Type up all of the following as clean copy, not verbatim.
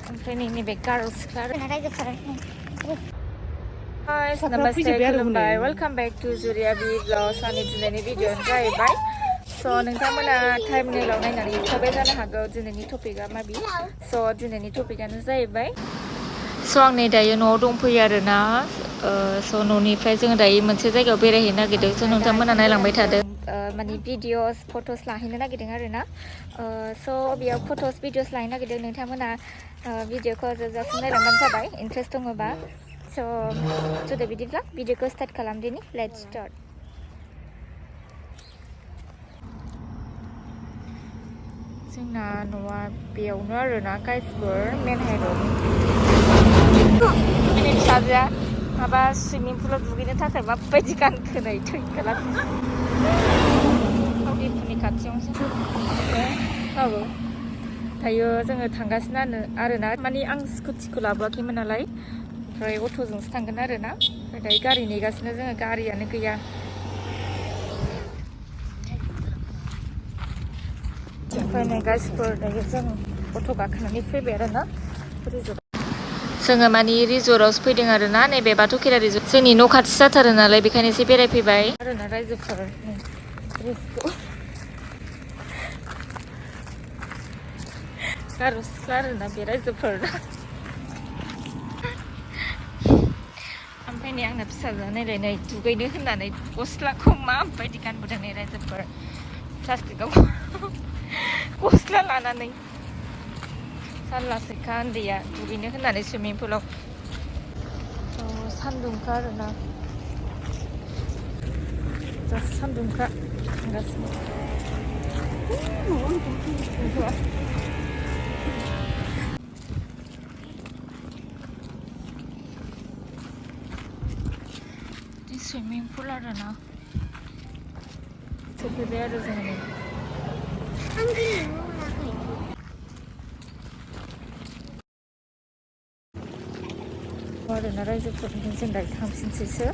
ओमफ्राय नैबे गार' सिख्ला रायजोफोर नमस्ते खुलुमबाय welcome back to Juriya blogs आंनि दिनैनि भिडिअ'आनो जाहैबाय स' नोंथांमोना टाइमनेलाव नायनानै नुखाबाय जानो हागौ दिनैनि टपिकआ माबि स' दिनैनि टपिकआनो जाहैबाय स' आं नै दायो न'आव दंफैयो आरोना स' न'निफ्राय जोङो दायो मोनसे जायगायाव बेरायहैनो नागिरदों स' नोंथांमोना नायलांबाय थादों माने भिडिअस फट'स लाहैनो नागिरदों आरोना स' बेयाव फट'स भिडिअस लाहैनो नागिरदों नोंथांमोना भिडिअखौ जोबजासिम नायलांबानो जाबाय इन्ट्रेस्ट दङबा स' जुदि बिदिब्ला भिडिअखौ स्टार्ट खालामदिनि लेट्स स्टार्ट जोंना न'आ बेयावनो आरोना गाइसफोर मेन हाइरडनि जोंनि फिसाजोआ माबा सुइमिं पुलाव दुगैनो थाखाय माबायदि गानखोनाय थैखालासै फावदिफोरनि खाथियावसो औ दायो जोङो थांगासिनो आरोना माने आं स्कुटिखौ लाबोआखैमोन नालाय ओमफ्राय अट'जोंसो थांगोन आरोना ओमफ्राय दायो गारि नेगासिनो जोङो गारियानो गैया ओमफ्राय नै गाइसफोर दायो जों अट' गाखोनानै फैबाय आरोना रिजर्ट जोङो माने रिजर्टआवसो फैदों आरोना नैबे बाथौ खेराइ रिजर्ट जोंनि न' खाथि जाथारो नालाय बेखायनो एसे बेरायफैबाय आरोना रायजोफोर गार' सिख्ला आरोना बे रायजोफोर ओमफ्राय नै आंना फिसाजोआ नायलाय नै दुगैनो होननानै गस्लाखौ माबायदि गानबोदों नै रायजोफोर प्लास्टिकआव गस्ला लानानै जारलासैखा उन्दैया दुगैनो होननानै सुइमिं पुलाव सान्दुंखा आरोना जास्ट सान्दुंखा थांगासिनो सुइमिं पुल आरोना सफैबाय आरो जोङो आरोना रायजोफोरनि जों दायो थांफिनसैसो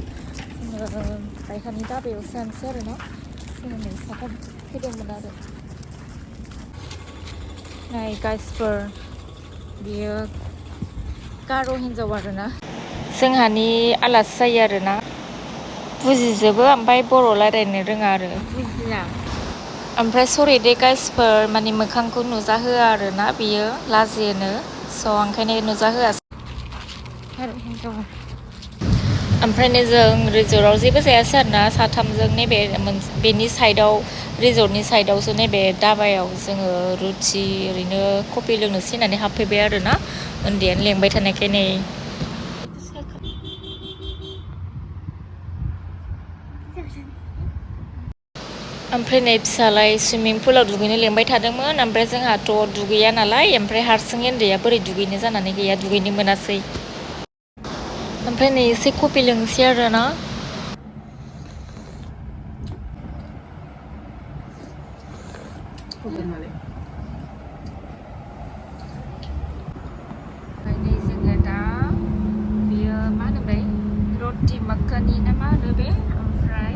जोङो बायहानि दाबायावसो जानोसै आरोना जोङो नै साफा फैदोंमोन आरो नाय गाइसफोर बियो गार' हिन्जाव आरोना जोंहानि आलासि जायो आरोना बुजिजोबो ओमफ्राय बर' रायज्लायनो रोङा आरो बुजिया ओमफ्राय सरि दे गाइसफोर माने मोखांखौ नुजाहोआ आरोना बियो लाजियोनो स' ओंखायनो नुजाहोआसै ओमफ्रायनो जों रिजर्टआव जेबो जायासै आरोना साथामजों नैबे बेनि साइडआव रिजर्टनि साइडआवसो नैबे दाबायाव जोङो रुथि ओरैनो कफि लोंनोसै होननानै हाबफैबाय आरोना उन्दैयानो लेंबाय थानायखाय नै ओमफ्राय नै फिसालाय सुइमिं पुलाव दुगैनो लेंबाय थादोंमोन ओमफ्राय जोंहाथ' दुगैया नालाय ओमफ्राय हारसिं उन्दैया बोरै दुगैनो जानानै गैया दुगैनो मोनासै ओमफ्राय नै एसे कफि लोंसै आरोना नै जोङो दा बेयो मा होनोमोनलाय रटि मक्कानि ना मा होनो बे ओमफ्राय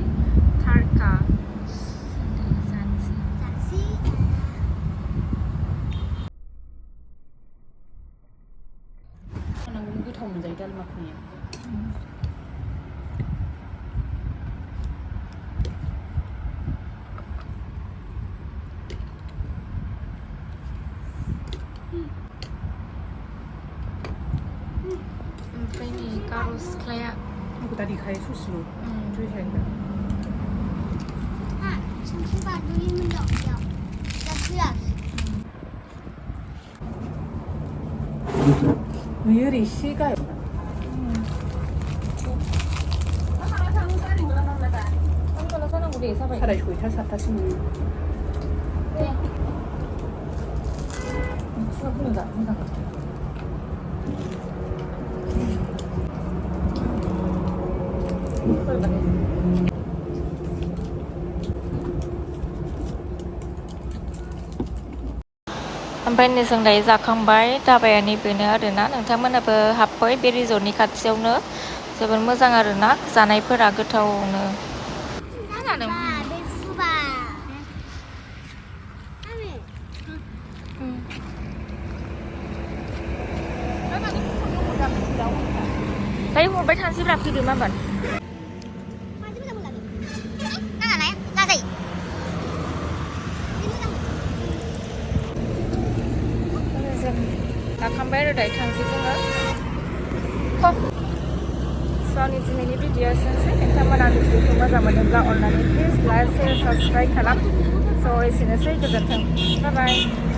थारका गोथाव मोनजायो दाल माखनिया ओमफ्राय नै गार' सिख्लाया आंखौ दा देखायो ससेल' दुइखायो नुयो ओरै एसे गाहाय साराय 6टा 7टासिम नुयो ओमफ्राय नै जों दायो जाखांबाय दाबाया नैबेनो आरोना नोंथांमोनाबो हाबफै बे रिजर्टनि खाथियावनो जोबोर मोजां आरोना जानायफोरा गोथावनो Thấy hurbai थांसै ब्रा फैदो माबार जाखांबाय आरो दायो थांसै जोङो स'नि दिनैनि भिडिअ एसेनोसै नोंथांमोना आंनि भिडिअखौ मोजां मोनोब्ला अननानै प्लिज लाइक शेयार साबस्क्राइब खालाम स' एसेनोसै गोजोन्थों बाय बाय